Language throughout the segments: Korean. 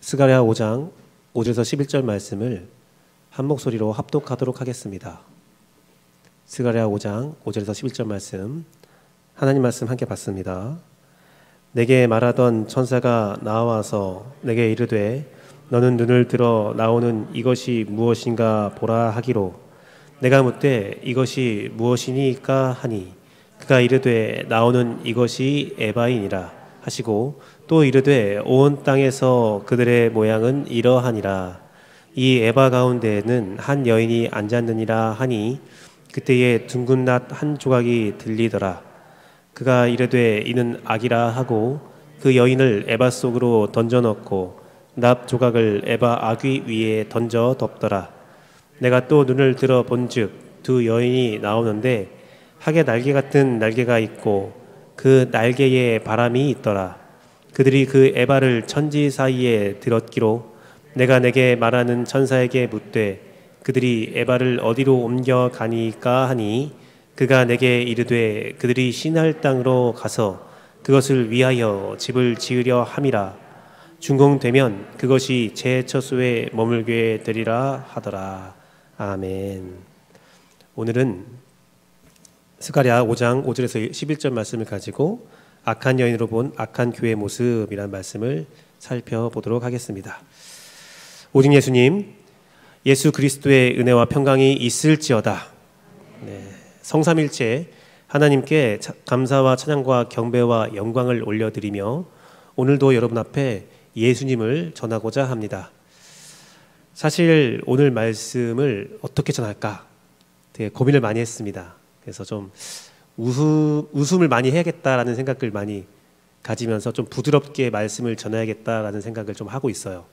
스가랴 5장 5절에서 11절 말씀을 한 목소리로 합독하도록 하겠습니다. 스가랴 5장 5절에서 11절 말씀, 하나님 말씀 함께 받습니다. 내게 말하던 천사가 나와서 내게 이르되 너는 눈을 들어 나오는 이것이 무엇인가 보라 하기로, 내가 묻되 이것이 무엇이니까 하니 그가 이르되 나오는 이것이 에바이니라 하시고, 또 이르되 온 땅에서 그들의 모양은 이러하니라. 이 에바 가운데에는 한 여인이 앉았느니라 하니 그때에 둥근 낫 한 조각이 들리더라. 그가 이르되 이는 악이라 하고 그 여인을 에바 속으로 던져 넣고 납 조각을 에바 아귀 위에 던져 덮더라. 내가 또 눈을 들어 본즉 두 여인이 나오는데 학의 날개 같은 날개가 있고 그 날개에 바람이 있더라. 그들이 그 에바를 천지 사이에 들었기로 내가 내게 말하는 천사에게 묻되 그들이 에바를 어디로 옮겨 가니까 하니 그가 내게 이르되 그들이 시날 땅으로 가서 그것을 위하여 집을 지으려 함이라. 준공되면 그것이 제 처소에 머물게 되리라 하더라. 아멘. 오늘은 스가랴 5장 5절에서 11절 말씀을 가지고 악한 여인으로 본 악한 교회의 모습이라는 말씀을 살펴보도록 하겠습니다. 오직 예수님, 예수 그리스도의 은혜와 평강이 있을지어다. 성삼일체 하나님께 감사와 찬양과 경배와 영광을 올려드리며 오늘도 여러분 앞에 예수님을 전하고자 합니다. 사실 오늘 말씀을 어떻게 전할까 되게 고민을 많이 했습니다. 그래서 좀 웃음을 많이 해야겠다라는 생각을 많이 가지면서 좀 부드럽게 말씀을 전해야겠다라는 생각을 좀 하고 있어요.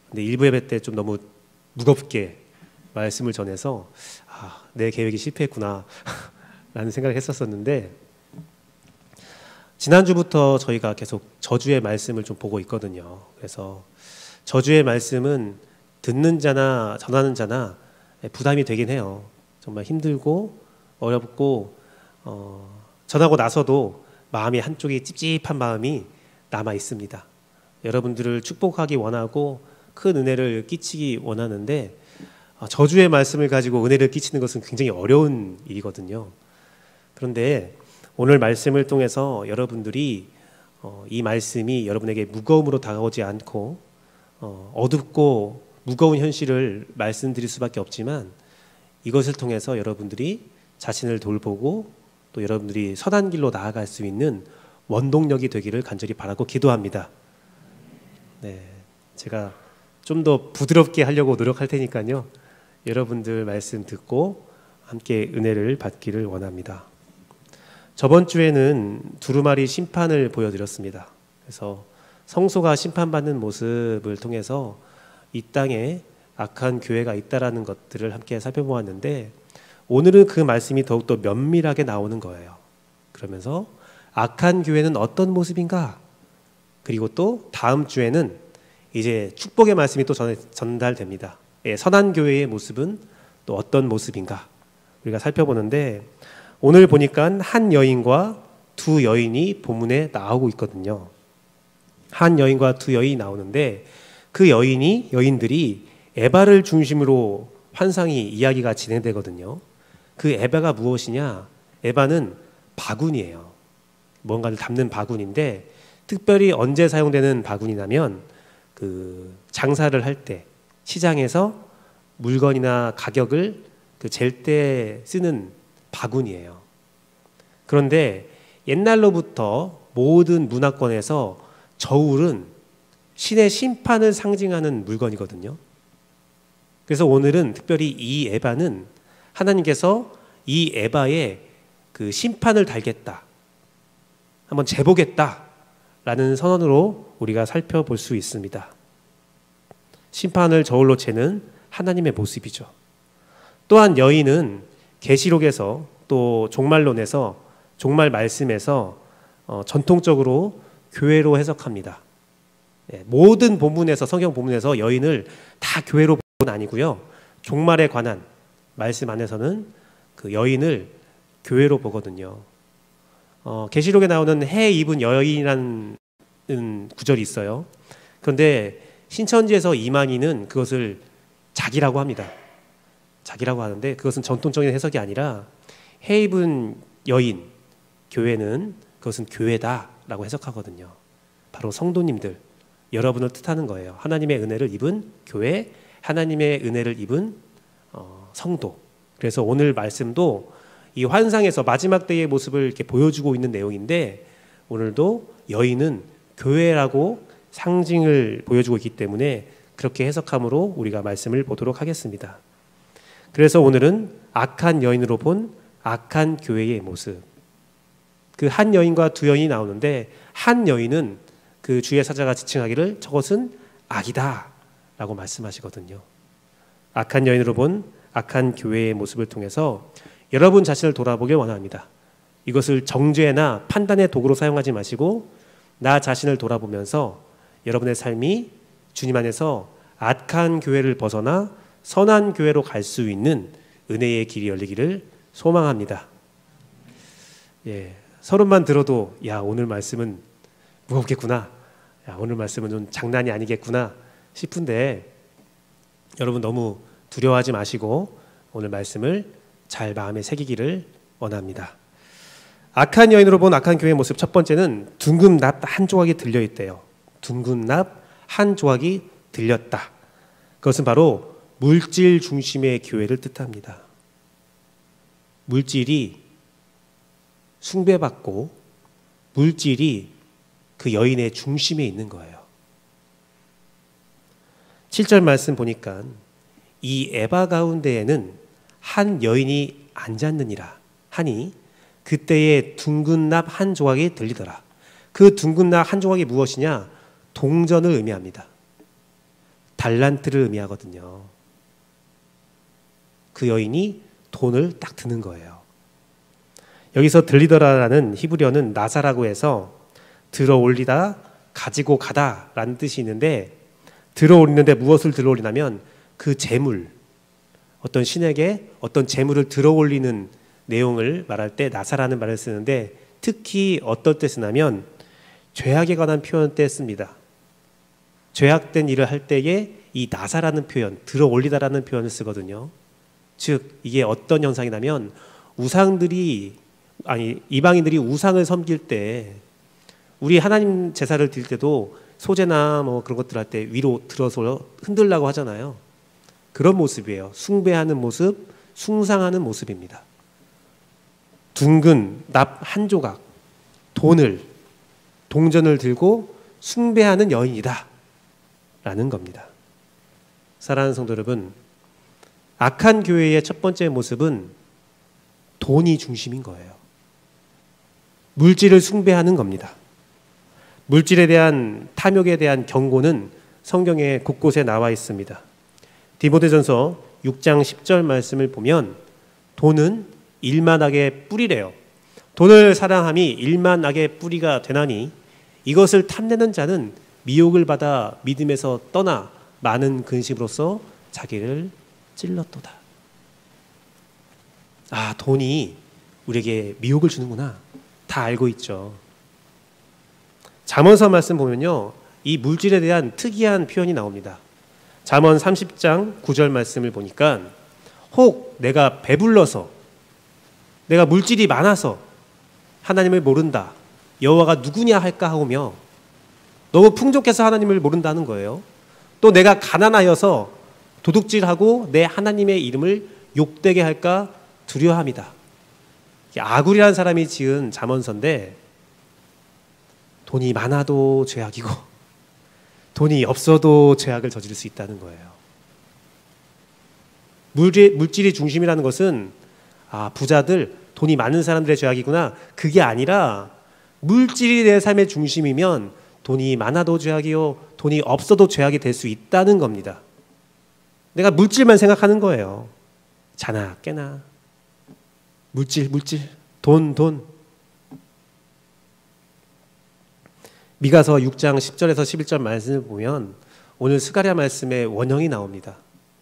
근데 일부 예배 때 좀 너무 무겁게 말씀을 전해서 내 계획이 실패했구나 라는 생각을 했었었는데, 지난주부터 저희가 계속 저주의 말씀을 좀 보고 있거든요. 그래서 저주의 말씀은 듣는 자나 전하는 자나 부담이 되긴 해요. 정말 힘들고 어렵고 전하고 나서도 마음이 한쪽이 찝찝한 마음이 남아 있습니다. 여러분들을 축복하기 원하고 큰 은혜를 끼치기 원하는데 저주의 말씀을 가지고 은혜를 끼치는 것은 굉장히 어려운 일이거든요. 그런데 오늘 말씀을 통해서 여러분들이 이 말씀이 여러분에게 무거움으로 다가오지 않고 어둡고 무거운 현실을 말씀드릴 수밖에 없지만, 이것을 통해서 여러분들이 자신을 돌보고 또 여러분들이 선한 길로 나아갈 수 있는 원동력이 되기를 간절히 바라고 기도합니다. 제가 좀 더 부드럽게 하려고 노력할 테니까요. 여러분들 말씀 듣고 함께 은혜를 받기를 원합니다. 저번 주에는 두루마리 심판을 보여드렸습니다. 그래서 성소가 심판받는 모습을 통해서 이 땅에 악한 교회가 있다라는 것들을 함께 살펴보았는데, 오늘은 그 말씀이 더욱더 면밀하게 나오는 거예요. 그러면서 악한 교회는 어떤 모습인가? 그리고 또 다음 주에는 이제 축복의 말씀이 또 전달됩니다. 선한 교회의 모습은 또 어떤 모습인가? 우리가 살펴보는데, 오늘 보니까 한 여인과 두 여인이 본문에 나오고 있거든요. 한 여인과 두 여인이 나오는데 그 여인들이 에바를 중심으로 환상이 이야기가 진행되거든요. 그 에바가 무엇이냐? 에바는 바구니예요. 뭔가를 담는 바구니인데, 특별히 언제 사용되는 바구니냐면 그 장사를 할 때 시장에서 물건이나 가격을 잴 때 쓰는 바구니예요. 그런데 옛날로부터 모든 문화권에서 저울은 신의 심판을 상징하는 물건이거든요. 그래서 오늘은 특별히 이 에바는 하나님께서 이 에바에 그 심판을 달겠다, 한번 재보겠다라는 선언으로 우리가 살펴볼 수 있습니다. 심판을 저울로 재는 하나님의 모습이죠. 또한 여인은 계시록에서 또 종말론에서, 종말 말씀에서 전통적으로 교회로 해석합니다. 모든 본문에서, 성경 본문에서 여인을 다 교회로 본 아니고요. 종말에 관한 말씀 안에서는 그 여인을 교회로 보거든요. 계시록에 나오는 해 입은 여인이라는 구절이 있어요. 그런데 신천지에서 이만희는 그것을 자기라고 합니다. 자기라고 하는데 그것은 전통적인 해석이 아니라 해입은 여인, 교회는 그것은 교회다라고 해석하거든요. 바로 성도님들, 여러분을 뜻하는 거예요. 하나님의 은혜를 입은 교회, 하나님의 은혜를 입은 성도. 그래서 오늘 말씀도 이 환상에서 마지막 때의 모습을 이렇게 보여주고 있는 내용인데 오늘도 여인은 교회라고 상징을 보여주고 있기 때문에 그렇게 해석함으로 우리가 말씀을 보도록 하겠습니다. 그래서 오늘은 악한 여인으로 본 악한 교회의 모습. 그 한 여인과 두 여인이 나오는데 한 여인은 그 주의 사자가 지칭하기를 저것은 악이다 라고 말씀하시거든요. 악한 여인으로 본 악한 교회의 모습을 통해서 여러분 자신을 돌아보길 원합니다. 이것을 정죄나 판단의 도구로 사용하지 마시고 나 자신을 돌아보면서 여러분의 삶이 주님 안에서 악한 교회를 벗어나 선한 교회로 갈 수 있는 은혜의 길이 열리기를 소망합니다. 서론만 들어도 야 오늘 말씀은 무겁겠구나, 야 오늘 말씀은 좀 장난이 아니겠구나 싶은데 여러분 너무 두려워하지 마시고 오늘 말씀을 잘 마음에 새기기를 원합니다. 악한 여인으로 본 악한 교회의 모습 첫 번째는 둥근 납 한 조각이 들려있대요. 둥근 납 한 조각이 들렸다. 그것은 바로 물질 중심의 교회를 뜻합니다. 물질이 숭배받고 물질이 그 여인의 중심에 있는 거예요. 7절 말씀 보니까 이 에바 가운데에는 한 여인이 앉았느니라 하니 그때에 둥근 납 한 조각이 들리더라. 그 둥근 납 한 조각이 무엇이냐? 동전을 의미합니다. 달란트를 의미하거든요. 그 여인이 돈을 딱 드는 거예요. 여기서 들리더라라는 히브리어는 나사라고 해서 들어 올리다, 가지고 가다 라는 뜻이 있는데 들어 올리는데 무엇을 들어 올리냐면 그 재물, 어떤 신에게 어떤 재물을 들어 올리는 내용을 말할 때 나사라는 말을 쓰는데 특히 어떨 때 쓰냐면 죄악에 관한 표현 때 씁니다. 죄악된 일을 할 때에 이 나사라는 표현, 들어 올리다라는 표현을 쓰거든요. 즉 이게 어떤 현상이냐면 이방인들이 우상을 섬길 때 우리 하나님 제사를 드릴 때도 소제나 뭐 그런 것들 할 때 위로 들어서 흔들라고 하잖아요. 그런 모습이에요. 숭배하는 모습, 숭상하는 모습입니다. 둥근 납 한 조각, 동전을 들고 숭배하는 여인이다 라는 겁니다. 사랑하는 성도 여러분, 악한 교회의 첫 번째 모습은 돈이 중심인 거예요. 물질을 숭배하는 겁니다. 물질에 대한 탐욕에 대한 경고는 성경에 곳곳에 나와 있습니다. 디모데전서 6장 10절 말씀을 보면 돈은 일만하게 뿌리래요. 돈을 사랑함이 일만하게 뿌리가 되나니 이것을 탐내는 자는 미혹을 받아 믿음에서 떠나 많은 근심으로써 자기를 찔렀도다. 아, 돈이 우리에게 미혹을 주는구나. 다 알고 있죠. 잠언서 말씀 보면요, 이 물질에 대한 특이한 표현이 나옵니다. 잠언 30장 9절 말씀을 보니까 혹 내가 배불러서 내가 물질이 많아서 하나님을 모른다, 여호와가 누구냐 할까 하오며 너무 풍족해서 하나님을 모른다는 거예요. 또 내가 가난하여서 도둑질하고 내 하나님의 이름을 욕되게 할까 두려워합니다. 아굴이라는 사람이 지은 잠언서인데 돈이 많아도 죄악이고 돈이 없어도 죄악을 저지를 수 있다는 거예요. 물질이 중심이라는 것은 부자들, 돈이 많은 사람들의 죄악이구나, 그게 아니라 물질이 내 삶의 중심이면 돈이 많아도 죄악이요 돈이 없어도 죄악이 될 수 있다는 겁니다. 내가 물질만 생각하는 거예요. 자나 깨나 물질, 돈. 미가서 6장 10절에서 11절 말씀을 보면 오늘 스가랴 말씀의 원형이 나옵니다.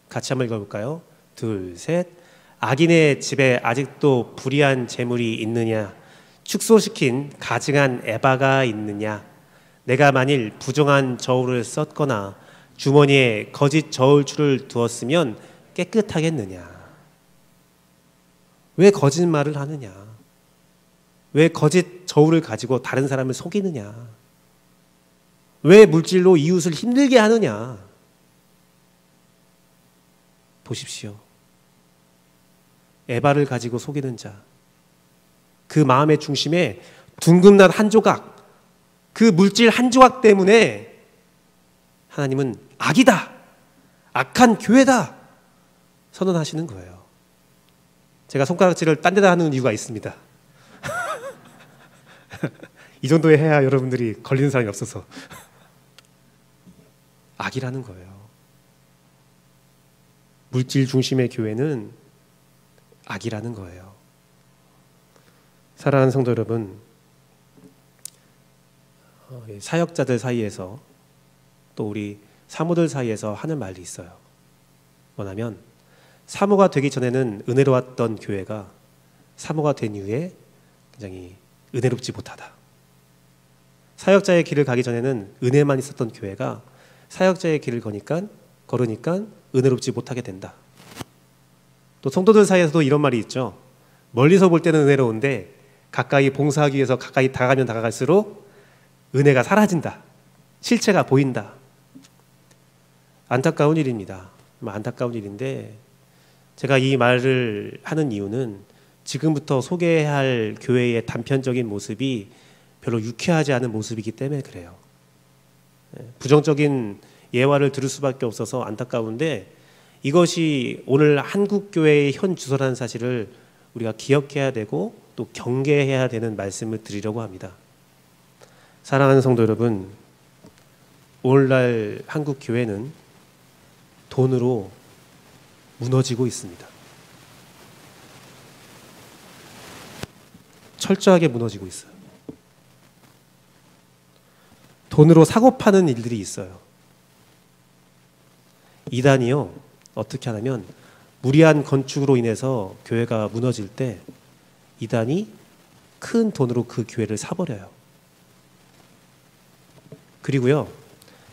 같이 한번 읽어볼까요? 둘, 셋. 악인의 집에 아직도 불의한 재물이 있느냐? 축소시킨 가증한 에바가 있느냐? 내가 만일 부정한 저울을 썼거나 주머니에 거짓 저울추를 두었으면 깨끗하겠느냐? 왜 거짓말을 하느냐? 왜 거짓 저울을 가지고 다른 사람을 속이느냐? 왜 물질로 이웃을 힘들게 하느냐? 보십시오. 에바를 가지고 속이는 자, 그 마음의 중심에 둥근한 한 조각, 그 물질 한 조각 때문에 하나님은 악이다, 악한 교회다 선언하시는 거예요. 제가 손가락질을 딴 데다 하는 이유가 있습니다. 이 정도에 해야 여러분들이 걸리는 사람이 없어서. 악이라는 거예요. 물질 중심의 교회는 악이라는 거예요. 사랑하는 성도 여러분, 사역자들 사이에서 또 우리 사모들 사이에서 하는 말이 있어요. 뭐냐면 사모가 되기 전에는 은혜로웠던 교회가 사모가 된 이후에 굉장히 은혜롭지 못하다. 사역자의 길을 가기 전에는 은혜만 있었던 교회가 사역자의 길을 걸으니까 은혜롭지 못하게 된다. 또 성도들 사이에서도 이런 말이 있죠. 멀리서 볼 때는 은혜로운데 가까이 봉사하기 위해서 가까이 다가가면 다가갈수록 은혜가 사라진다. 실체가 보인다. 안타까운 일입니다. 안타까운 일인데 제가 이 말을 하는 이유는 지금부터 소개해야 할 교회의 단편적인 모습이 별로 유쾌하지 않은 모습이기 때문에 그래요. 부정적인 예화를 들을 수밖에 없어서 안타까운데 이것이 오늘 한국교회의 현 주소라는 사실을 우리가 기억해야 되고 또 경계해야 되는 말씀을 드리려고 합니다. 사랑하는 성도 여러분, 오늘날 한국교회는 돈으로 무너지고 있습니다. 철저하게 무너지고 있어요. 돈으로 사고 파는 일들이 있어요. 이단이요, 어떻게 하냐면 무리한 건축으로 인해서 교회가 무너질 때 이단이 큰 돈으로 그 교회를 사버려요. 그리고요,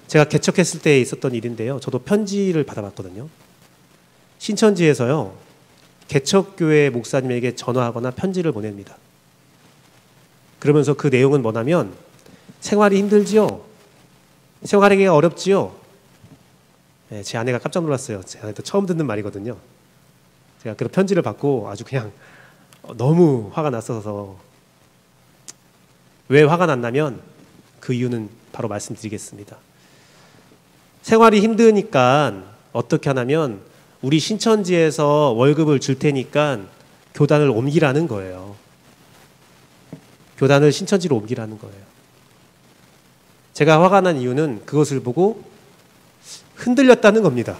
제가 개척했을 때 있었던 일인데요, 저도 편지를 받아봤거든요. 신천지에서요, 개척교회 목사님에게 전화하거나 편지를 보냅니다. 그러면서 그 내용은 뭐냐면 생활이 힘들지요? 생활하기가 어렵지요? 네, 제 아내가 깜짝 놀랐어요. 제 아내도 처음 듣는 말이거든요. 제가 그 편지를 받고 아주 그냥 너무 화가 났어서, 왜 화가 났냐면 그 이유는 바로 말씀드리겠습니다. 생활이 힘드니까 어떻게 하냐면 우리 신천지에서 월급을 줄 테니까 교단을 옮기라는 거예요. 교단을 신천지로 옮기라는 거예요. 제가 화가 난 이유는 그것을 보고 흔들렸다는 겁니다.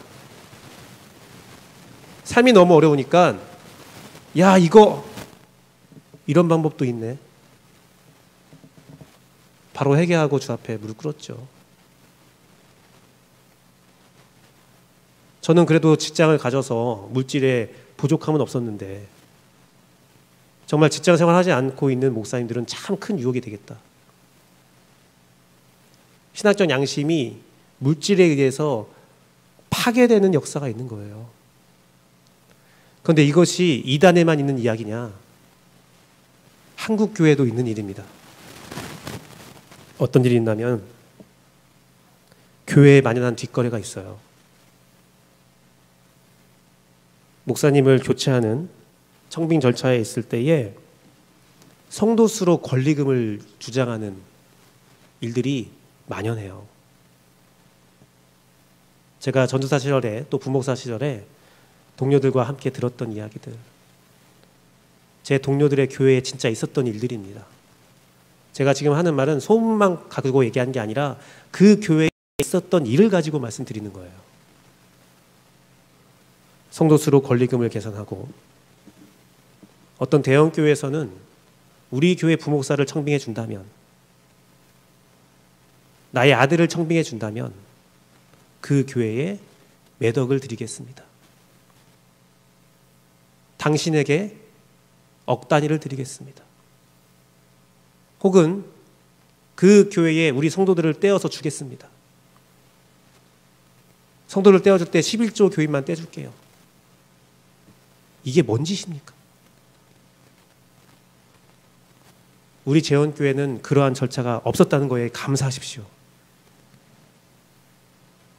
삶이 너무 어려우니까 야, 이런 방법도 있네. 바로 회개하고 주 앞에 무릎 꿇었죠. 저는 그래도 직장을 가져서 물질에 부족함은 없었는데 정말 직장 생활하지 않고 있는 목사님들은 참 큰 유혹이 되겠다. 신학적 양심이 물질에 의해서 파괴되는 역사가 있는 거예요. 그런데 이것이 이단에만 있는 이야기냐? 한국 교회도 있는 일입니다. 어떤 일이 있냐면 교회에 만연한 뒷거래가 있어요. 목사님을 교체하는 청빙 절차에 있을 때에 성도 수로 권리금을 주장하는 일들이 만연해요. 제가 전도사 시절에 또 부목사 시절에 동료들과 함께 들었던 이야기들, 제 동료들의 교회에 진짜 있었던 일들입니다. 제가 지금 하는 말은 소문만 가지고 얘기하는 게 아니라 그 교회에 있었던 일을 가지고 말씀드리는 거예요. 성도 수로 권리금을 계산하고, 어떤 대형 교회에서는 우리 교회 부목사를 청빙해 준다면, 나의 아들을 청빙해 준다면 그 교회에 몇 억을 드리겠습니다. 당신에게 억 단위를 드리겠습니다. 혹은 그 교회에 우리 성도들을 떼어서 주겠습니다. 성도를 떼어줄 때 11조 교인만 떼줄게요. 이게 뭔 짓입니까? 우리 재원교회는 그러한 절차가 없었다는 거에 감사하십시오.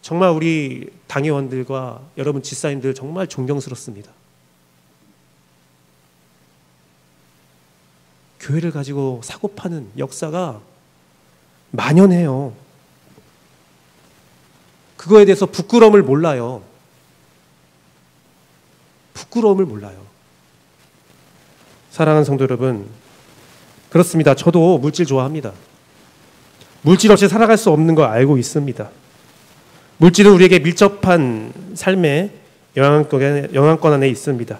정말 우리 당회원들과 여러분 집사님들 정말 존경스럽습니다. 교회를 가지고 사고파는 역사가 만연해요. 그거에 대해서 부끄러움을 몰라요. 부끄러움을 몰라요. 사랑하는 성도 여러분, 그렇습니다. 저도 물질 좋아합니다. 물질 없이 살아갈 수 없는 거 알고 있습니다. 물질은 우리에게 밀접한 삶의 영향권 안에 있습니다.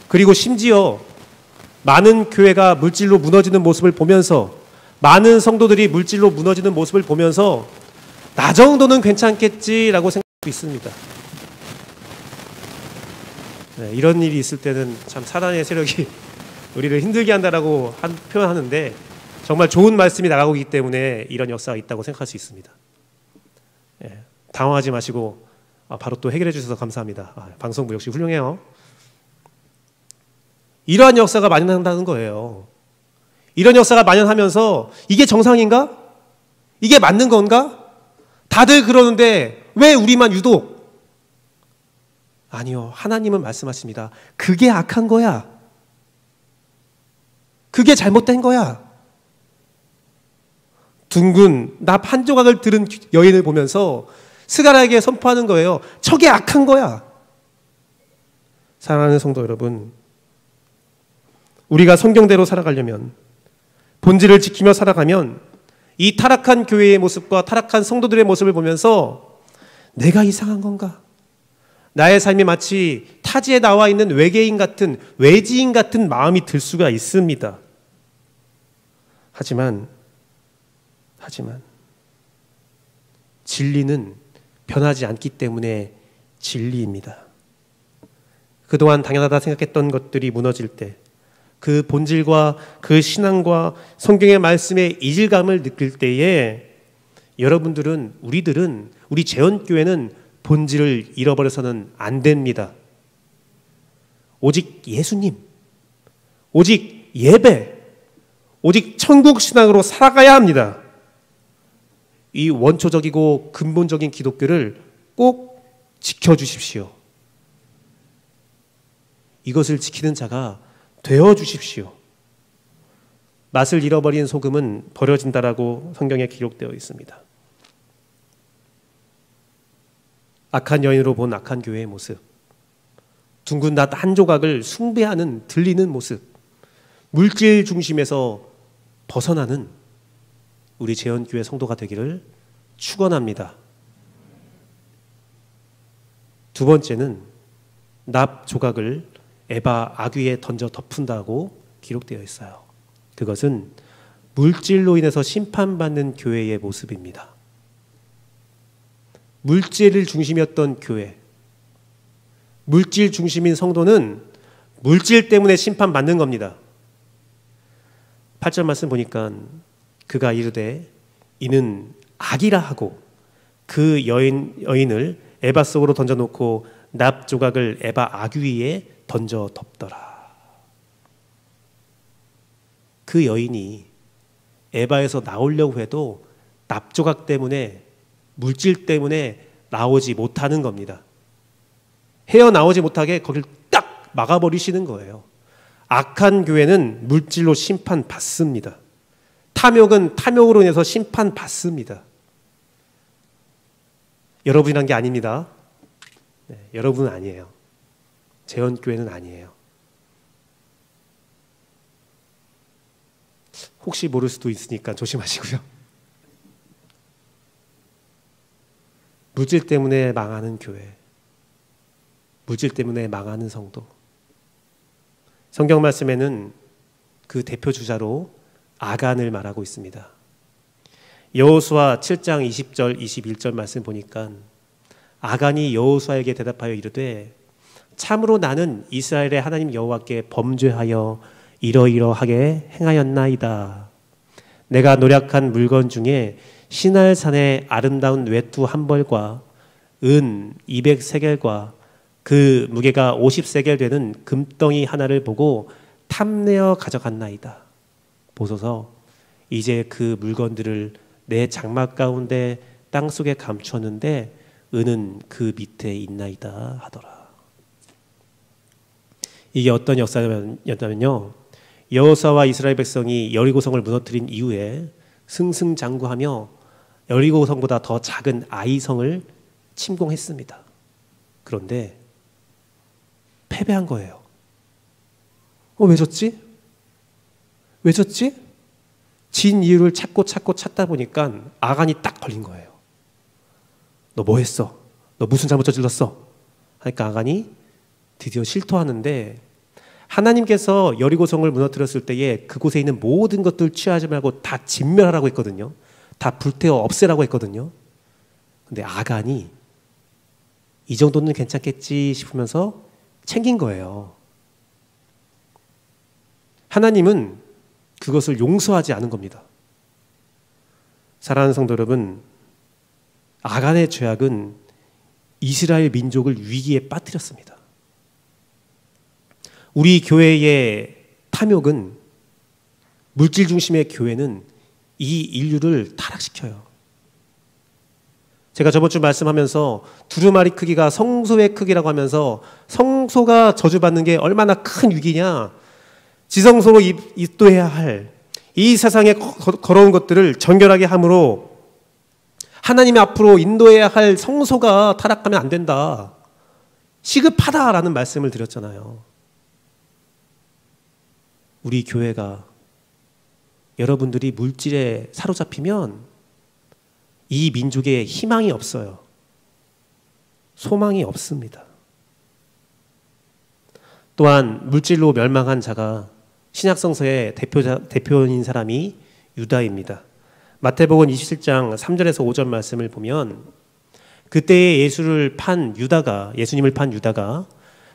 그리고 심지어 많은 교회가 물질로 무너지는 모습을 보면서, 많은 성도들이 물질로 무너지는 모습을 보면서 나 정도는 괜찮겠지라고 생각하고 있습니다. 네, 이런 일이 있을 때는 참 사단의 세력이 우리를 힘들게 한다라고 표현하는데, 정말 좋은 말씀이 나가고 있기 때문에 이런 역사가 있다고 생각할 수 있습니다. 예, 당황하지 마시고 바로 또 해결해 주셔서 감사합니다. 방송부 역시 훌륭해요. 이러한 역사가 만연한다는 거예요. 이런 역사가 만연하면서 이게 정상인가? 이게 맞는 건가? 다들 그러는데 왜 우리만 유독? 아니요, 하나님은 말씀하십니다. 그게 악한 거야. 그게 잘못된 거야. 둥근 납 한 조각을 들은 여인을 보면서 스가랴에게 선포하는 거예요. 저게 악한 거야. 사랑하는 성도 여러분, 우리가 성경대로 살아가려면, 본질을 지키며 살아가면 이 타락한 교회의 모습과 타락한 성도들의 모습을 보면서 내가 이상한 건가? 나의 삶이 마치 타지에 나와 있는 외계인 같은, 외지인 같은 마음이 들 수가 있습니다. 하지만 진리는 변하지 않기 때문에 진리입니다. 그동안 당연하다 생각했던 것들이 무너질 때, 그 본질과 그 신앙과 성경의 말씀의 이질감을 느낄 때에 여러분들은, 우리 재원교회는 본질을 잃어버려서는 안 됩니다. 오직 예수님, 오직 예배, 오직 천국 신앙으로 살아가야 합니다. 이 원초적이고 근본적인 기독교를 꼭 지켜주십시오. 이것을 지키는 자가 되어 주십시오. 맛을 잃어버린 소금은 버려진다라고 성경에 기록되어 있습니다. 악한 여인으로 본 악한 교회의 모습, 둥근 낫 한 조각을 숭배하는, 들리는 모습, 물질 중심에서 벗어나는 우리 재원교회 성도가 되기를 축원합니다. 두 번째는 납 조각을 에바 아귀에 던져 덮은다고 기록되어 있어요. 그것은 물질로 인해서 심판받는 교회의 모습입니다. 물질을 중심이었던 교회, 물질 중심인 성도는 물질 때문에 심판받는 겁니다. 8절 말씀 보니까 그가 이르되 이는 악이라 하고 그 여인을 에바 속으로 던져놓고 납 조각을 에바 아귀 위에 던져 덮더라. 그 여인이 에바에서 나오려고 해도 납 조각 때문에, 물질 때문에 나오지 못하는 겁니다. 헤어나오지 못하게 거길 딱 막아버리시는 거예요. 악한 교회는 물질로 심판받습니다. 탐욕은 탐욕으로 인해서 심판받습니다. 여러분이란 게 아닙니다. 네, 여러분은 아니에요. 재원교회는 아니에요. 혹시 모를 수도 있으니까 조심하시고요. 물질 때문에 망하는 교회, 물질 때문에 망하는 성도. 성경 말씀에는 그 대표 주자로 아간을 말하고 있습니다. 여호수아 7장 20절 21절 말씀 보니까 아간이 여호수아에게 대답하여 이르되 참으로 나는 이스라엘의 하나님 여호와께 범죄하여 이러이러하게 행하였나이다. 내가 노력한 물건 중에 시날산의 아름다운 외투 한 벌과 은 200세겔과 그 무게가 50세겔 되는 금덩이 하나를 보고 탐내어 가져갔나이다. 보소서, 이제 그 물건들을 내 장막 가운데 땅속에 감추었는데 은은 그 밑에 있나이다 하더라. 이게 어떤 역사였냐면요, 여호수아와 이스라엘 백성이 여리고성을 무너뜨린 이후에 승승장구하며 여리고성보다 더 작은 아이성을 침공했습니다. 그런데 패배한 거예요. 왜 졌지? 왜 졌지? 진 이유를 찾다 보니까 아간이 딱 걸린 거예요. 너 뭐 했어? 너 무슨 잘못 저질렀어? 하니까 아간이 드디어 실토하는데, 하나님께서 여리고성을 무너뜨렸을 때에 그곳에 있는 모든 것들 취하지 말고 다 진멸하라고 했거든요. 다 불태워 없애라고 했거든요. 근데 아간이 이 정도는 괜찮겠지 싶으면서 챙긴 거예요. 하나님은 그것을 용서하지 않은 겁니다. 사랑하는 성도 여러분, 아간의 죄악은 이스라엘 민족을 위기에 빠뜨렸습니다. 우리 교회의 탐욕은, 물질 중심의 교회는 이 인류를 타락시켜요. 제가 저번 주 말씀하면서 두루마리 크기가 성소의 크기라고 하면서 성소가 저주받는 게 얼마나 큰 위기냐, 지성소로 입도해야 할 이 세상에 걸어온 것들을 정결하게 함으로 하나님 앞으로 인도해야 할 성소가 타락하면 안 된다, 시급하다라는 말씀을 드렸잖아요. 우리 교회가, 여러분들이 물질에 사로잡히면 이 민족에 희망이 없어요. 소망이 없습니다. 또한 물질로 멸망한 자가 신약성서의 대표인 사람이 유다입니다. 마태복음 27장 3절에서 5절 말씀을 보면, 그때에 예수님을 판 유다가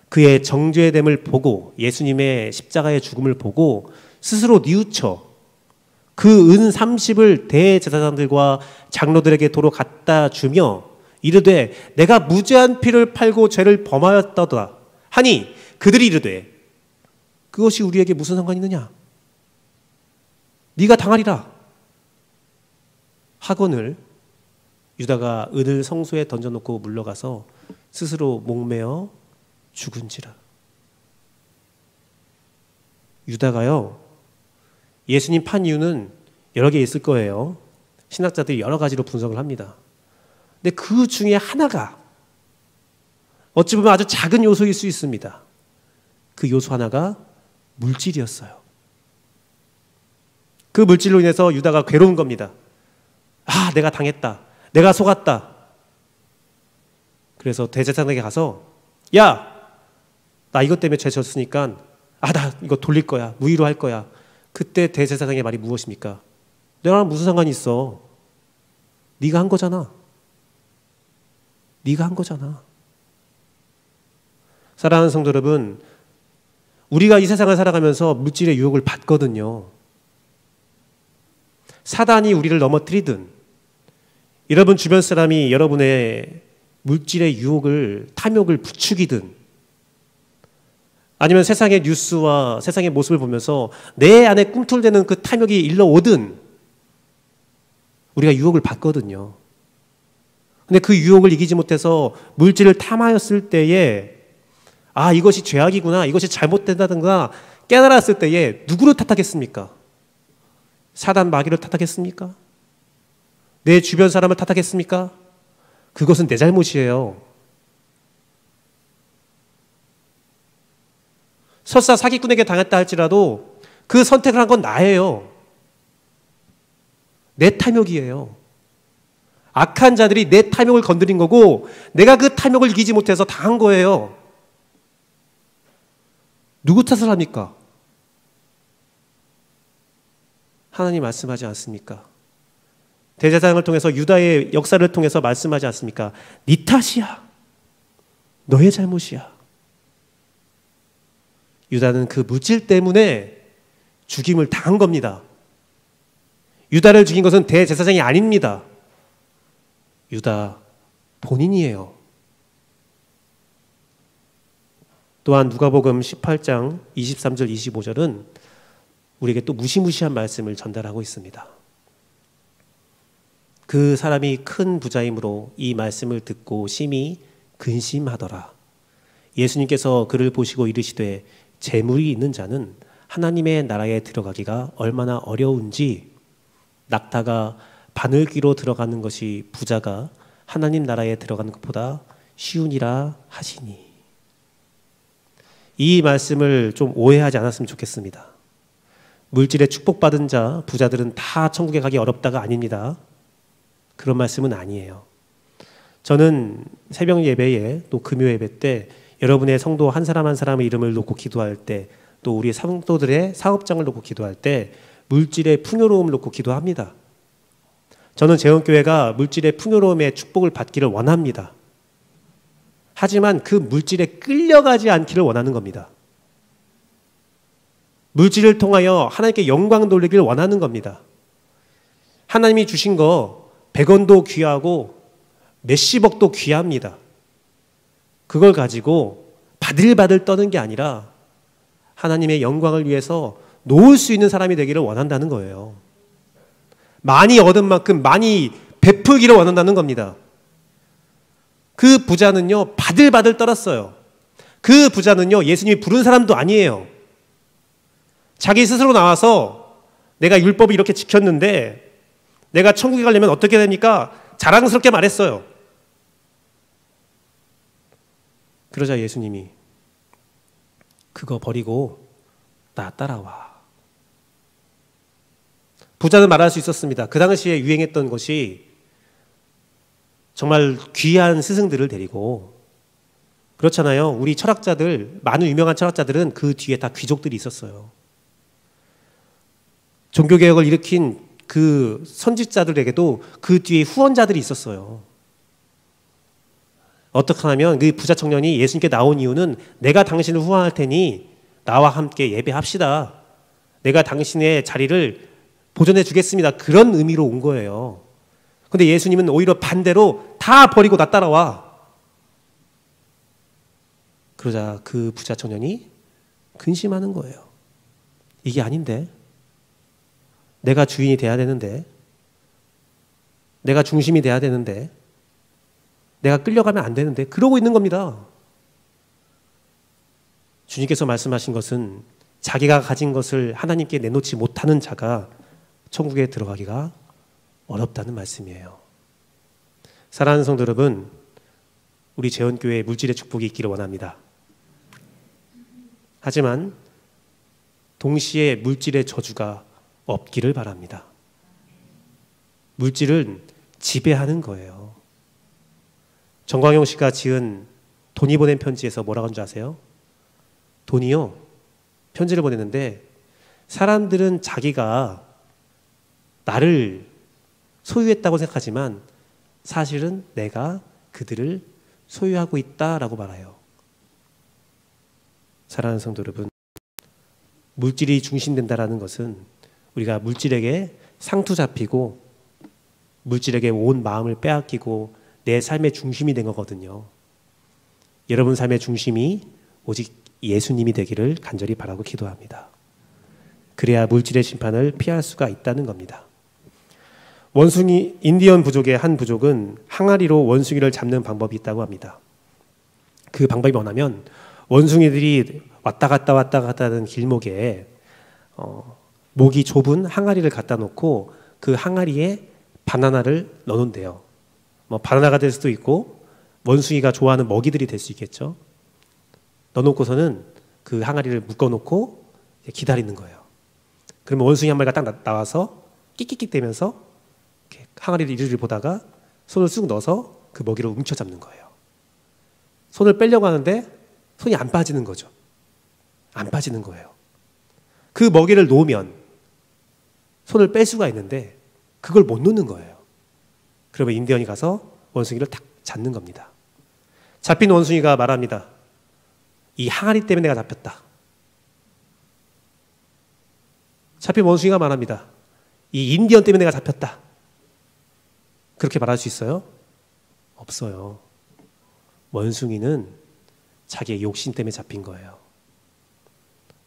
그의 정죄됨을 보고, 예수님의 십자가의 죽음을 보고 스스로 뉘우쳐 그 은 30을 대제사장들과 장로들에게 도로 갖다 주며 이르되 내가 무죄한 피를 팔고 죄를 범하였다더라 하니, 그들이 이르되 그것이 우리에게 무슨 상관이 있느냐? 네가 당하리라 하거늘 유다가 은을 성소에 던져놓고 물러가서 스스로 목매어 죽은지라. 유다가요, 예수님 판 이유는 여러 개 있을 거예요. 신학자들이 여러 가지로 분석을 합니다. 근데 그 중에 하나가, 어찌 보면 아주 작은 요소일 수 있습니다. 그 요소 하나가 물질이었어요. 그 물질로 인해서 유다가 괴로운 겁니다. 아, 내가 당했다, 내가 속았다. 그래서 대제사장에게 가서, 야, 나 이것 때문에 죄 졌으니까 나 이거 돌릴 거야, 무의로 할 거야. 그때 대제사장의 말이 무엇입니까? 내랑 무슨 상관이 있어? 네가 한 거잖아. 네가 한 거잖아. 사랑하는 성도 여러분, 우리가 이 세상을 살아가면서 물질의 유혹을 받거든요. 사단이 우리를 넘어뜨리든, 여러분 주변 사람이 여러분의 물질의 유혹을, 탐욕을 부추기든, 아니면 세상의 뉴스와 세상의 모습을 보면서 내 안에 꿈틀대는 그 탐욕이 일러오든, 우리가 유혹을 받거든요. 근데 그 유혹을 이기지 못해서 물질을 탐하였을 때에, 이것이 죄악이구나, 이것이 잘못된다든가 깨달았을 때에 누구를 탓하겠습니까? 사단 마귀를 탓하겠습니까? 내 주변 사람을 탓하겠습니까? 그것은 내 잘못이에요. 설사 사기꾼에게 당했다 할지라도 그 선택을 한 건 나예요. 내 탐욕이에요. 악한 자들이 내 탐욕을 건드린 거고, 내가 그 탐욕을 이기지 못해서 당한 거예요. 누구 탓을 합니까? 하나님 말씀하지 않습니까? 대제사장을 통해서, 유다의 역사를 통해서 말씀하지 않습니까? 네 탓이야, 너의 잘못이야. 유다는 그 물질 때문에 죽임을 당한 겁니다. 유다를 죽인 것은 대제사장이 아닙니다. 유다, 본인이에요. 또한 누가복음 18장 23절 25절은 우리에게 또 무시무시한 말씀을 전달하고 있습니다. 그 사람이 큰 부자이므로 이 말씀을 듣고 심히 근심하더라. 예수님께서 그를 보시고 이르시되 재물이 있는 자는 하나님의 나라에 들어가기가 얼마나 어려운지 낙타가 바늘귀로 들어가는 것이 부자가 하나님 나라에 들어가는 것보다 쉬우니라 하시니. 이 말씀을 좀 오해하지 않았으면 좋겠습니다. 물질에 축복받은 자, 부자들은 다 천국에 가기 어렵다가 아닙니다. 그런 말씀은 아니에요. 저는 새벽 예배에 또 금요 예배 때 여러분의 성도 한 사람 한 사람의 이름을 놓고 기도할 때, 또 우리 성도들의 사업장을 놓고 기도할 때 물질의 풍요로움을 놓고 기도합니다. 저는 재원교회가 물질의 풍요로움의 축복을 받기를 원합니다. 하지만 그 물질에 끌려가지 않기를 원하는 겁니다. 물질을 통하여 하나님께 영광 돌리기를 원하는 겁니다. 하나님이 주신 거 100원도 귀하고 몇십억도 귀합니다. 그걸 가지고 바들바들 떠는 게 아니라 하나님의 영광을 위해서 놓을 수 있는 사람이 되기를 원한다는 거예요. 많이 얻은 만큼 많이 베풀기를 원한다는 겁니다. 그 부자는요, 바들바들 떨었어요. 그 부자는요, 예수님이 부른 사람도 아니에요. 자기 스스로 나와서 내가 율법을 이렇게 지켰는데 내가 천국에 가려면 어떻게 됩니까? 자랑스럽게 말했어요. 그러자 예수님이 그거 버리고 나 따라와. 부자는 말할 수 있었습니다. 그 당시에 유행했던 것이 정말 귀한 스승들을 데리고, 그렇잖아요. 우리 철학자들, 많은 유명한 철학자들은 그 뒤에 다 귀족들이 있었어요. 종교개혁을 일으킨 그 선지자들에게도 그 뒤에 후원자들이 있었어요. 어떻게 하면 그 부자 청년이 예수님께 나온 이유는 내가 당신을 후원할 테니 나와 함께 예배합시다. 내가 당신의 자리를 보존해 주겠습니다. 그런 의미로 온 거예요. 근데 예수님은 오히려 반대로 다 버리고 나 따라와. 그러자 그 부자 청년이 근심하는 거예요. 이게 아닌데? 내가 주인이 돼야 되는데? 내가 중심이 돼야 되는데? 내가 끌려가면 안 되는데? 그러고 있는 겁니다. 주님께서 말씀하신 것은 자기가 가진 것을 하나님께 내놓지 못하는 자가 천국에 들어가기가 어렵다는 말씀이에요. 사랑하는 성도 여러분, 우리 재원교회에 물질의 축복이 있기를 원합니다. 하지만 동시에 물질의 저주가 없기를 바랍니다. 물질은 지배하는 거예요. 정광용 씨가 지은 돈이 보낸 편지에서 뭐라고 한 줄 아세요? 돈이요, 편지를 보냈는데 사람들은 자기가 나를 소유했다고 생각하지만 사실은 내가 그들을 소유하고 있다라고 말해요. 사랑하는 성도 여러분, 물질이 중심된다라는 것은 우리가 물질에게 상투 잡히고 물질에게 온 마음을 빼앗기고 내 삶의 중심이 된 거거든요. 여러분 삶의 중심이 오직 예수님이 되기를 간절히 바라고 기도합니다. 그래야 물질의 심판을 피할 수가 있다는 겁니다. 원숭이, 인디언 부족의 한 부족은 항아리로 원숭이를 잡는 방법이 있다고 합니다. 그 방법이 뭐냐면 원숭이들이 왔다 갔다 하는 길목에 목이 좁은 항아리를 갖다 놓고 그 항아리에 바나나를 넣어놓는데요. 뭐 바나나가 될 수도 있고 원숭이가 좋아하는 먹이들이 될 수 있겠죠. 넣어놓고서는 그 항아리를 묶어놓고 기다리는 거예요. 그러면 원숭이 한 마리가 딱 나와서 끽끽끽 대면서 항아리를 이리를 보다가 손을 쑥 넣어서 그 먹이를 움켜잡는 거예요. 손을 빼려고 하는데 손이 안 빠지는 거죠. 안 빠지는 거예요. 그 먹이를 놓으면 손을 뺄 수가 있는데 그걸 못 놓는 거예요. 그러면 인디언이 가서 원숭이를 탁 잡는 겁니다. 잡힌 원숭이가 말합니다. 이 항아리 때문에 내가 잡혔다. 잡힌 원숭이가 말합니다. 이 인디언 때문에 내가 잡혔다. 그렇게 말할 수 있어요? 없어요. 원숭이는 자기의 욕심 때문에 잡힌 거예요.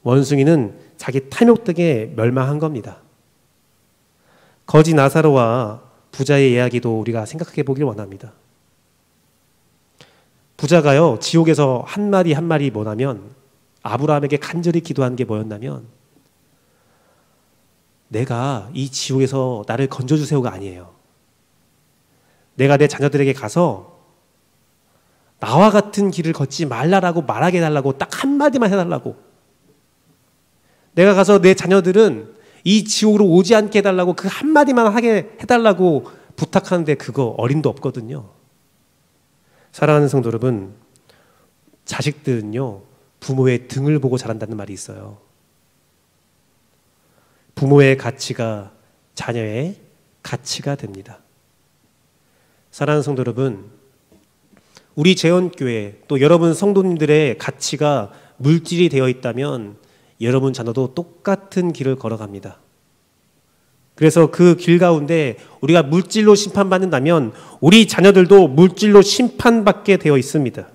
원숭이는 자기 탐욕 때문에 멸망한 겁니다. 거지 나사로와 부자의 이야기도 우리가 생각해 보길 원합니다. 부자가요, 지옥에서 한 마디 뭐냐면, 아브라함에게 간절히 기도한 게 뭐였냐면, 내가 이 지옥에서 나를 건져주세요가 아니에요. 내가 내 자녀들에게 가서 나와 같은 길을 걷지 말라라고 말하게 해달라고 딱 한마디만 해달라고. 내가 가서 내 자녀들은 이 지옥으로 오지 않게 해달라고 그 한마디만 하게 해달라고 부탁하는데 그거 어림도 없거든요. 사랑하는 성도 여러분, 자식들은요, 부모의 등을 보고 자란다는 말이 있어요. 부모의 가치가 자녀의 가치가 됩니다. 사랑하는 성도 여러분, 우리 재원교회 또 여러분 성도님들의 가치가 물질이 되어 있다면 여러분 자녀도 똑같은 길을 걸어갑니다. 그래서 그 길 가운데 우리가 물질로 심판받는다면 우리 자녀들도 물질로 심판받게 되어 있습니다.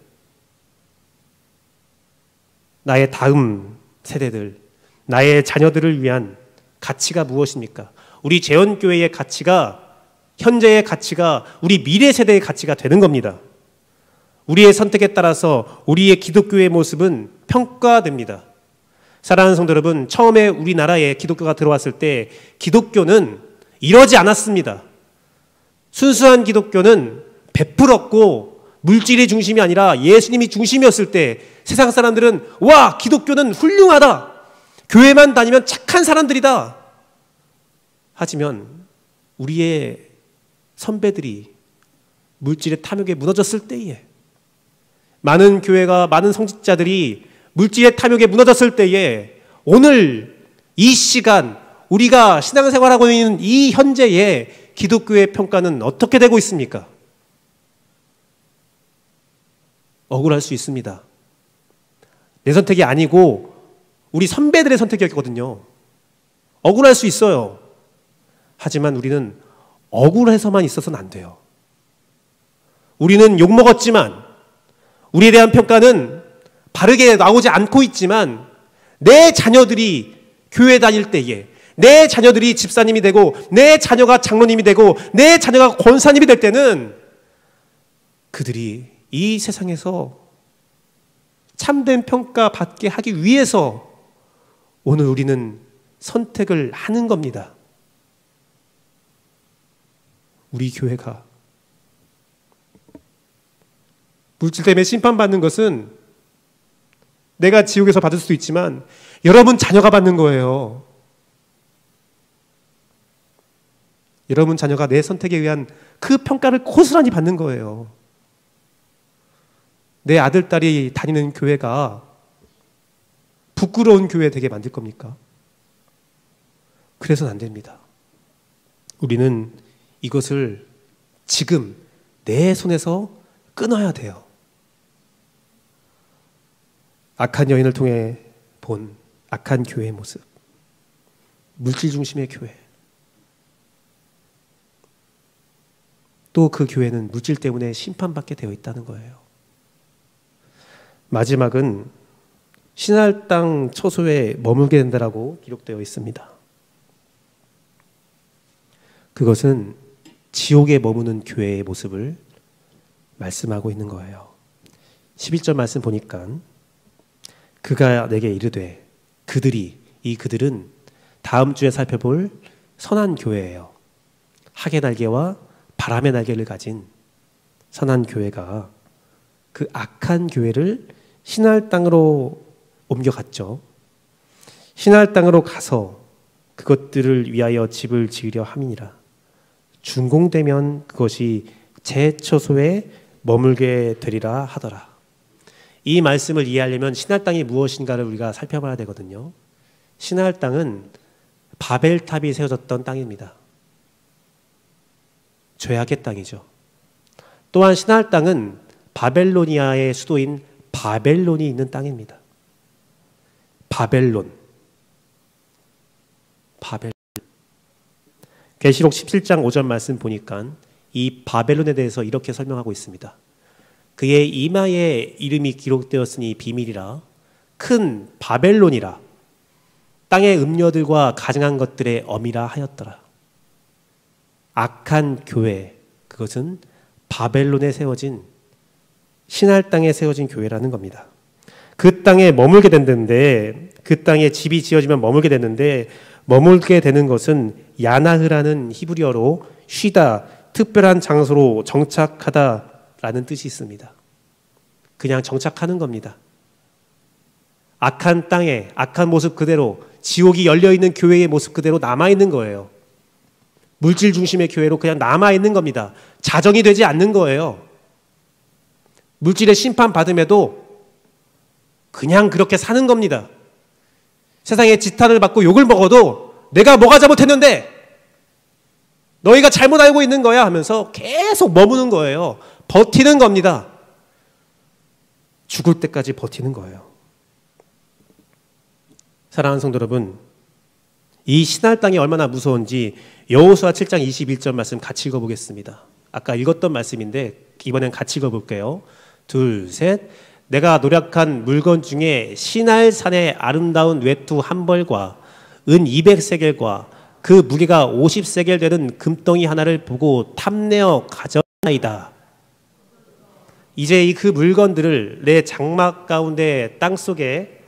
나의 다음 세대들, 나의 자녀들을 위한 가치가 무엇입니까? 우리 재원교회의 가치가, 현재의 가치가 우리 미래 세대의 가치가 되는 겁니다. 우리의 선택에 따라서 우리의 기독교의 모습은 평가됩니다. 사랑하는 성도 여러분, 처음에 우리나라에 기독교가 들어왔을 때 기독교는 이러지 않았습니다. 순수한 기독교는 베풀었고 물질이 중심이 아니라 예수님이 중심이었을 때 세상 사람들은 와, 기독교는 훌륭하다, 교회만 다니면 착한 사람들이다. 하지만 우리의 선배들이 물질의 탐욕에 무너졌을 때에, 많은 교회가, 많은 성직자들이 물질의 탐욕에 무너졌을 때에, 오늘 이 시간 우리가 신앙생활하고 있는 이 현재의 기독교의 평가는 어떻게 되고 있습니까? 억울할 수 있습니다. 내 선택이 아니고 우리 선배들의 선택이었거든요. 억울할 수 있어요. 하지만 우리는 억울해서만 있어서는 안 돼요. 우리는 욕먹었지만, 우리에 대한 평가는 바르게 나오지 않고 있지만, 내 자녀들이 교회 다닐 때에, 내 자녀들이 집사님이 되고, 내 자녀가 장로님이 되고, 내 자녀가 권사님이 될 때는 그들이 이 세상에서 참된 평가 받게 하기 위해서 오늘 우리는 선택을 하는 겁니다. 우리 교회가 물질 때문에 심판받는 것은 내가 지옥에서 받을 수도 있지만 여러분 자녀가 받는 거예요. 여러분 자녀가 내 선택에 의한 그 평가를 고스란히 받는 거예요. 내 아들, 딸이 다니는 교회가 부끄러운 교회 되게 만들 겁니까? 그래서는 안 됩니다. 우리는 이것을 지금 내 손에서 끊어야 돼요. 악한 여인을 통해 본 악한 교회의 모습, 물질 중심의 교회, 또 그 교회는 물질 때문에 심판받게 되어 있다는 거예요. 마지막은 신할 땅 처소에 머물게 된다라고 기록되어 있습니다. 그것은 지옥에 머무는 교회의 모습을 말씀하고 있는 거예요. 11절 말씀 보니까 그가 내게 이르되, 그들은 다음 주에 살펴볼 선한 교회예요. 학의 날개와 바람의 날개를 가진 선한 교회가 그 악한 교회를 신할 땅으로 옮겨갔죠. 신할 땅으로 가서 그것들을 위하여 집을 지으려 함이니라. 준공되면 그것이 제 처소에 머물게 되리라 하더라. 이 말씀을 이해하려면 신할 땅이 무엇인가를 우리가 살펴봐야 되거든요. 신할 땅은 바벨탑이 세워졌던 땅입니다. 죄악의 땅이죠. 또한 신할 땅은 바벨로니아의 수도인 바벨론이 있는 땅입니다. 바벨론. 계시록 17장 5절 말씀 보니까 이 바벨론에 대해서 이렇게 설명하고 있습니다. 그의 이마에 이름이 기록되었으니 비밀이라, 큰 바벨론이라, 땅의 음녀들과 가증한 것들의 어미라 하였더라. 악한 교회, 그것은 바벨론에 세워진, 신할 땅에 세워진 교회라는 겁니다. 그 땅에 머물게 됐는데, 그 땅에 집이 지어지면 머물게 됐는데, 머물게 되는 것은 야나흐라는 히브리어로 쉬다, 특별한 장소로 정착하다라는 뜻이 있습니다. 그냥 정착하는 겁니다. 악한 땅에, 악한 모습 그대로, 지옥이 열려있는 교회의 모습 그대로 남아있는 거예요. 물질 중심의 교회로 그냥 남아있는 겁니다. 자정이 되지 않는 거예요. 물질의 심판 받음에도 그냥 그렇게 사는 겁니다. 세상에 지탄을 받고 욕을 먹어도 내가 뭐가 잘못했는데 너희가 잘못 알고 있는 거야 하면서 계속 머무는 거예요. 버티는 겁니다. 죽을 때까지 버티는 거예요. 사랑하는 성도 여러분, 이 신할 땅이 얼마나 무서운지 여호수아 7장 21절 말씀 같이 읽어보겠습니다. 아까 읽었던 말씀인데 이번엔 같이 읽어볼게요. 둘, 셋. 내가 노력한 물건 중에 신할 산의 아름다운 외투 한 벌과 은 200세겔과 그 무게가 50세겔 되는 금덩이 하나를 보고 탐내어 가져나이다. 이제 그 물건들을 내 장막 가운데 땅속에,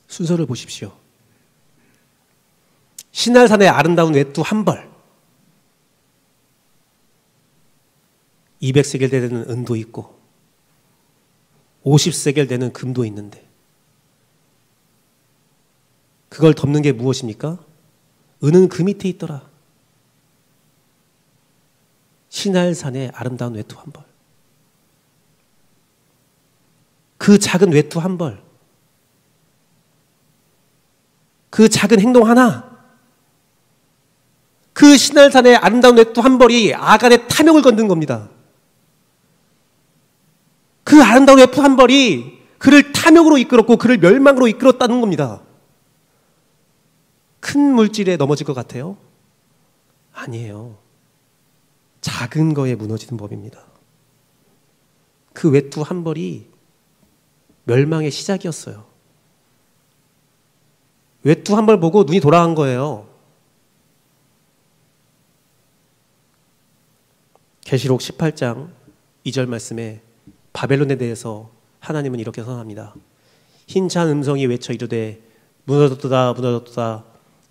순서를 보십시오. 신할산의 아름다운 외투 한 벌, 200세겔 되는 은도 있고 50세겔 되는 금도 있는데 그걸 덮는 게 무엇입니까? 은은 그 밑에 있더라. 신할산의 아름다운 외투 한 벌, 그 작은 외투 한 벌, 그 작은 행동 하나, 그 신할산의 아름다운 외투 한 벌이 아간의 탐욕을 건든 겁니다. 그 아름다운 외투 한 벌이 그를 탐욕으로 이끌었고 그를 멸망으로 이끌었다는 겁니다. 큰 물질에 넘어질 것 같아요? 아니에요. 작은 거에 무너지는 법입니다. 그 외투 한 벌이 멸망의 시작이었어요. 외투 한 벌 보고 눈이 돌아간 거예요. 계시록 18장 2절 말씀에 바벨론에 대해서 하나님은 이렇게 선언합니다. 힘찬 음성이 외쳐 이르되 무너졌도다 무너졌도다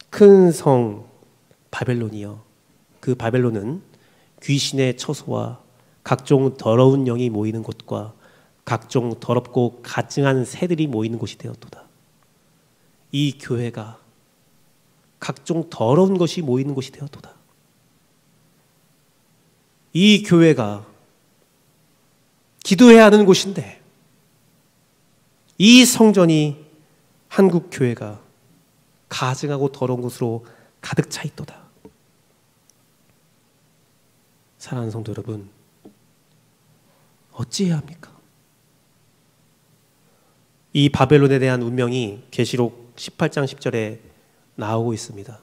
큰 성 바벨론이여. 그 바벨론은 귀신의 처소와 각종 더러운 영이 모이는 곳과 각종 더럽고 가증한 새들이 모이는 곳이 되었도다. 이 교회가 각종 더러운 것이 모이는 곳이 되었도다. 이 교회가 기도해야 하는 곳인데 이 성전이 한국 교회가 가증하고 더러운 곳으로 가득 차 있도다. 사랑하는 성도 여러분, 어찌해야 합니까? 이 바벨론에 대한 운명이 계시록 18장 10절에 나오고 있습니다.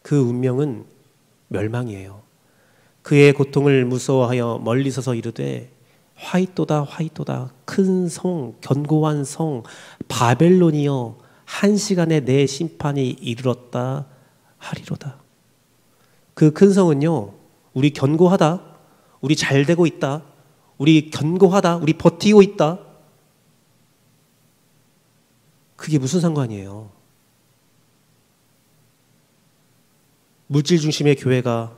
그 운명은 멸망이에요. 그의 고통을 무서워하여 멀리 서서 이르되 화이또다 화이또다 큰 성 견고한 성 바벨론이여 한 시간에 내 심판이 이르렀다 하리로다. 그 큰 성은요, 우리 견고하다, 우리 잘 되고 있다, 우리 견고하다, 우리 버티고 있다, 그게 무슨 상관이에요? 물질 중심의 교회가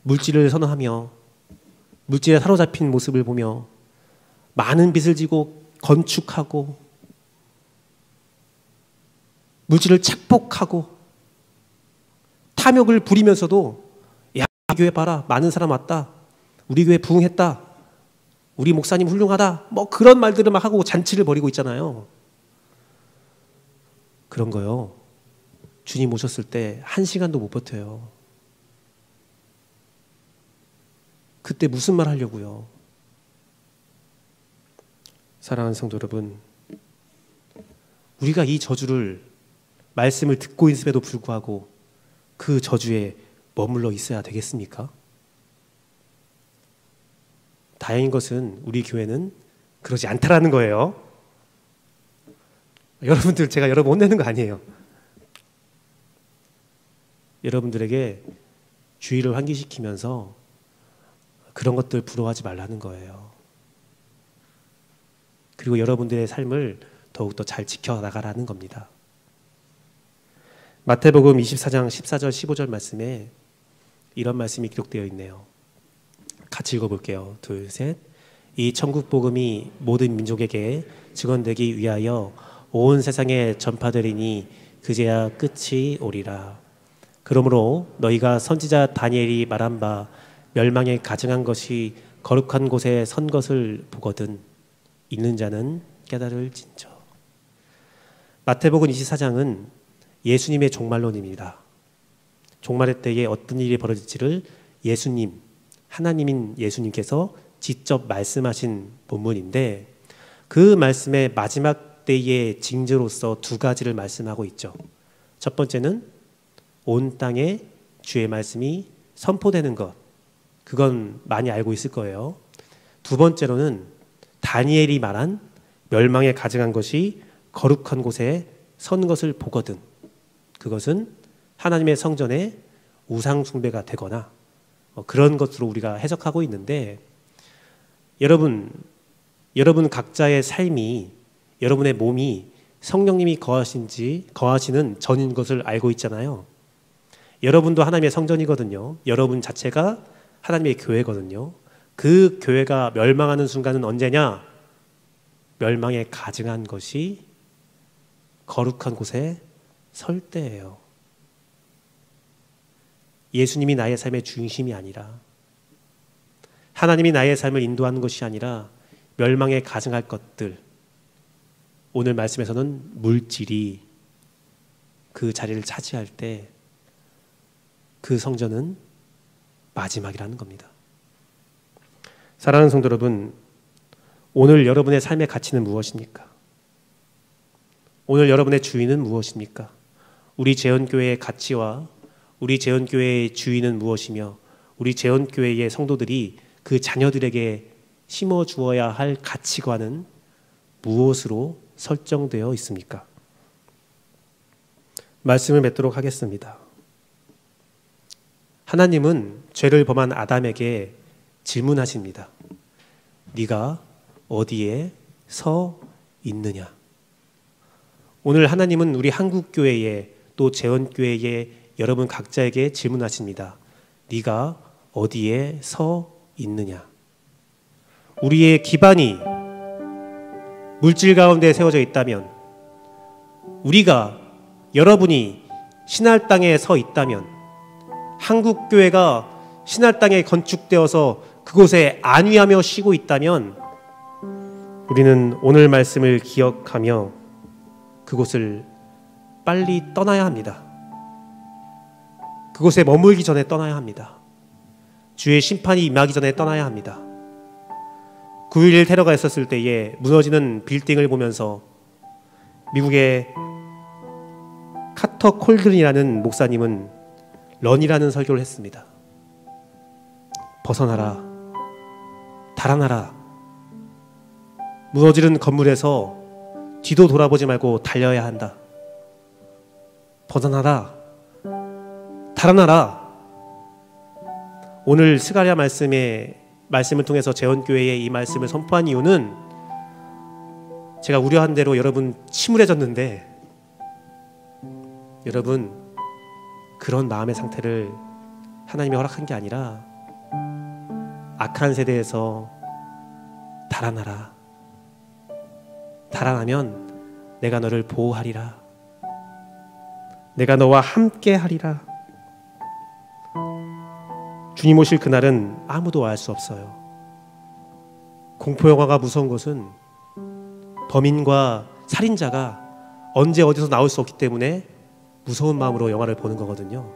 물질을 선호하며 물질에 사로잡힌 모습을 보며 많은 빚을 지고 건축하고 물질을 착복하고 탐욕을 부리면서도 야, 우리 교회 봐라, 많은 사람 왔다, 우리 교회 부흥했다, 우리 목사님 훌륭하다, 뭐 그런 말들을 막 하고 잔치를 벌이고 있잖아요. 그런 거요, 주님 오셨을 때 한 시간도 못 버텨요. 그때 무슨 말 하려고요? 사랑하는 성도 여러분, 우리가 이 저주를 말씀을 듣고 있음에도 불구하고 그 저주에 머물러 있어야 되겠습니까? 다행인 것은 우리 교회는 그러지 않다라는 거예요. 여러분들, 제가 여러분 혼내는 거 아니에요. 여러분들에게 주의를 환기시키면서 그런 것들 부러워하지 말라는 거예요. 그리고 여러분들의 삶을 더욱더 잘 지켜나가라는 겁니다. 마태복음 24장 14절 15절 말씀에 이런 말씀이 기록되어 있네요. 같이 읽어볼게요. 둘, 셋. 이 천국 복음이 모든 민족에게 증언되기 위하여 온 세상에 전파되리니 그제야 끝이 오리라. 그러므로 너희가 선지자 다니엘이 말한 바 멸망에 가증한 것이 거룩한 곳에 선 것을 보거든 있는 자는 깨달을진저. 마태복음 24장은 예수님의 종말론입니다. 종말의 때에 어떤 일이 벌어질지를 예수님, 하나님인 예수님께서 직접 말씀하신 본문인데, 그 말씀의 마지막 때의 징조로서 두 가지를 말씀하고 있죠. 첫 번째는 온 땅에 주의 말씀이 선포되는 것, 그건 많이 알고 있을 거예요. 두 번째로는 다니엘이 말한 멸망에 가증한 것이 거룩한 곳에 선 것을 보거든, 그것은 하나님의 성전에 우상 숭배가 되거나 그런 것으로 우리가 해석하고 있는데, 여러분 각자의 삶이, 여러분의 몸이 성령님이 거하시는 전인 것을 알고 있잖아요. 여러분도 하나님의 성전이거든요. 여러분 자체가 하나님의 교회거든요. 그 교회가 멸망하는 순간은 언제냐? 멸망에 가증한 것이 거룩한 곳에 설 때예요. 예수님이 나의 삶의 중심이 아니라, 하나님이 나의 삶을 인도하는 것이 아니라 멸망에 가증할 것들, 오늘 말씀에서는 물질이 그 자리를 차지할 때 그 성전은 마지막이라는 겁니다. 사랑하는 성도 여러분, 오늘 여러분의 삶의 가치는 무엇입니까? 오늘 여러분의 주인은 무엇입니까? 우리 재헌교회의 가치와 우리 재헌교회의 주인은 무엇이며, 우리 재헌교회의 성도들이 그 자녀들에게 심어주어야 할 가치관은 무엇으로 설정되어 있습니까? 말씀을 맺도록 하겠습니다. 하나님은 죄를 범한 아담에게 질문하십니다. 네가 어디에 서 있느냐? 오늘 하나님은 우리 한국교회에, 또 재헌교회에 여러분 각자에게 질문하십니다. 네가 어디에 서 있느냐? 우리의 기반이 물질 가운데 세워져 있다면, 우리가, 여러분이 신할 땅에 서 있다면, 한국교회가 신할 땅에 건축되어서 그곳에 안위하며 쉬고 있다면, 우리는 오늘 말씀을 기억하며 그곳을 빨리 떠나야 합니다. 그곳에 머물기 전에 떠나야 합니다. 주의 심판이 임하기 전에 떠나야 합니다. 9.11 테러가 있었을 때에 무너지는 빌딩을 보면서 미국의 카터 콜든이라는 목사님은 런이라는 설교를 했습니다. 벗어나라, 달아나라. 무너지는 건물에서 뒤도 돌아보지 말고 달려야 한다. 벗어나라, 달아나라. 오늘 스가랴 말씀을 통해서 재헌교회에 이 말씀을 선포한 이유는, 제가 우려한 대로 여러분 침울해졌는데, 여러분 그런 마음의 상태를 하나님이 허락한 게 아니라, 악한 세대에서 달아나라. 달아나면 내가 너를 보호하리라. 내가 너와 함께 하리라. 주님 오실 그날은 아무도 알 수 없어요. 공포영화가 무서운 것은 범인과 살인자가 언제 어디서 나올 수 없기 때문에 무서운 마음으로 영화를 보는 거거든요.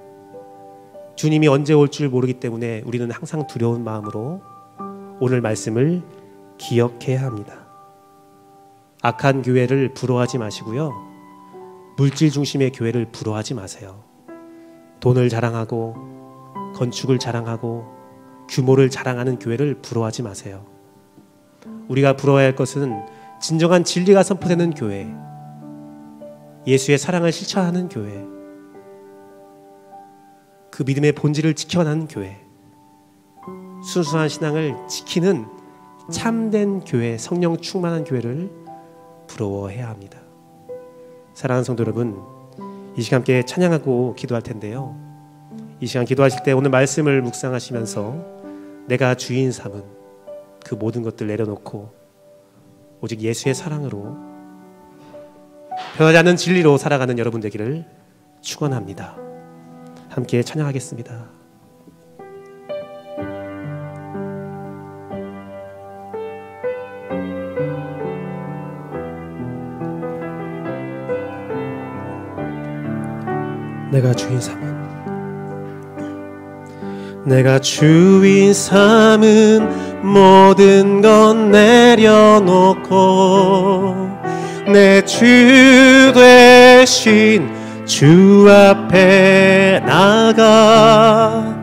주님이 언제 올 줄 모르기 때문에 우리는 항상 두려운 마음으로 오늘 말씀을 기억해야 합니다. 악한 교회를 부러워하지 마시고요, 물질 중심의 교회를 부러워하지 마세요. 돈을 자랑하고 건축을 자랑하고 규모를 자랑하는 교회를 부러워하지 마세요. 우리가 부러워해야 할 것은 진정한 진리가 선포되는 교회, 예수의 사랑을 실천하는 교회, 그 믿음의 본질을 지켜가는 교회, 순수한 신앙을 지키는 참된 교회, 성령 충만한 교회를 부러워해야 합니다. 사랑하는 성도 여러분, 이 시간 함께 찬양하고 기도할 텐데요, 이 시간 기도하실 때 오늘 말씀을 묵상하시면서 내가 주인 삼은 그 모든 것들 내려놓고 오직 예수의 사랑으로 변하지 않는 진리로 살아가는 여러분 되기를 축원합니다. 함께 찬양하겠습니다. 내가 주인 삼은, 내가 주인 삼은 모든 건 내려놓고 내 주 되신 주 앞에 나가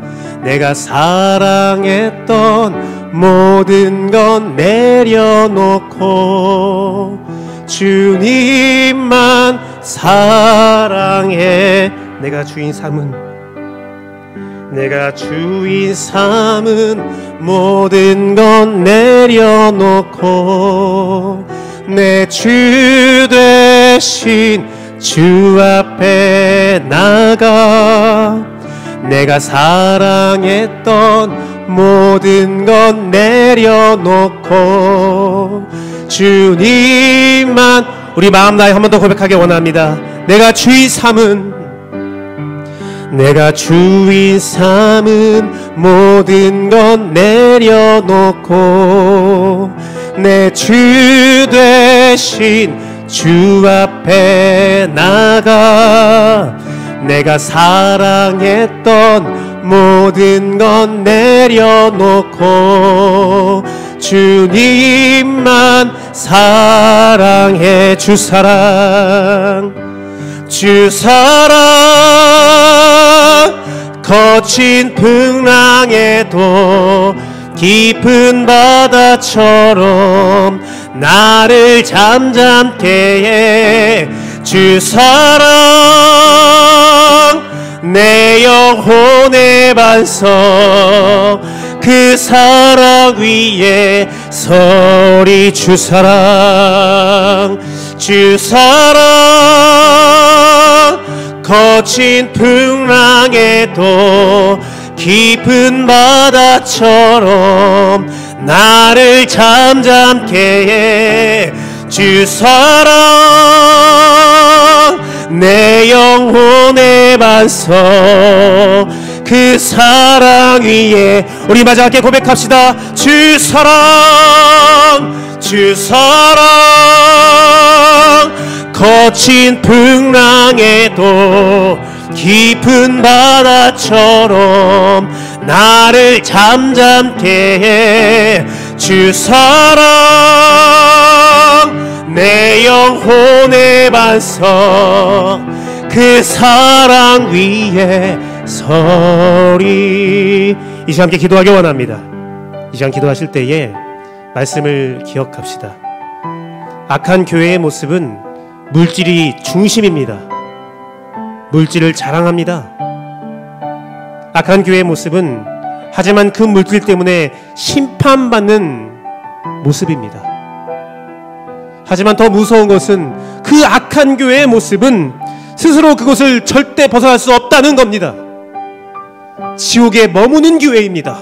내가 사랑했던 모든 건 내려놓고 주님만 사랑해. 내가 주인 삼은, 내가 주인 삼은 모든 건 내려놓고 내 주 되신 주 앞에 나가 내가 사랑했던 모든 건 내려놓고 주님만, 우리 마음 다해 한 번 더 고백하기 원합니다. 내가 주인 삼은, 내가 주인 삼은 모든 건 내려놓고 내 주 되신 주 앞에 나가 내가 사랑했던 모든 건 내려놓고 주님만 사랑해. 주 사랑, 주 사랑 거친 풍랑에도 깊은 바다처럼 나를 잠잠케 해. 주 사랑 내 영혼의 반석 그 사랑 위에 서리. 주 사랑, 주 사랑 거친 풍랑에도 깊은 바다처럼 나를 잠잠케 해. 주 사랑 내 영혼의 반석 그 사랑 위에, 우리 마지막 함께 고백합시다. 주 사랑, 주 사랑 거친 풍랑에도 깊은 바다처럼 나를 잠잠케 해. 주 사랑 내 영혼의 반석 그 사랑 위에 서리. 이 시간 함께 기도하기 원합니다. 이 시간 기도하실 때에 말씀을 기억합시다. 악한 교회의 모습은 물질이 중심입니다. 물질을 자랑합니다. 악한 교회의 모습은 하지만 그 물질 때문에 심판받는 모습입니다. 하지만 더 무서운 것은 그 악한 교회의 모습은 스스로 그것을 절대 벗어날 수 없다는 겁니다. 지옥에 머무는 교회입니다.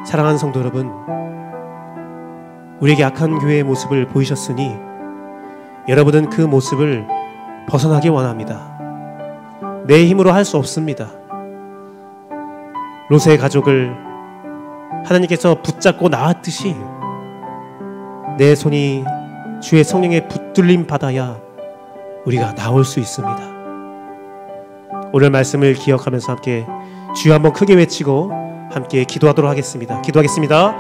사랑하는 성도 여러분, 우리에게 악한 교회의 모습을 보이셨으니 여러분은 그 모습을 벗어나기 원합니다. 내 힘으로 할 수 없습니다. 롯의 가족을 하나님께서 붙잡고 나왔듯이 내 손이 주의 성령의 붙들림 받아야 우리가 나올 수 있습니다. 오늘 말씀을 기억하면서 함께 주여 한번 크게 외치고 함께 기도하도록 하겠습니다. 기도하겠습니다.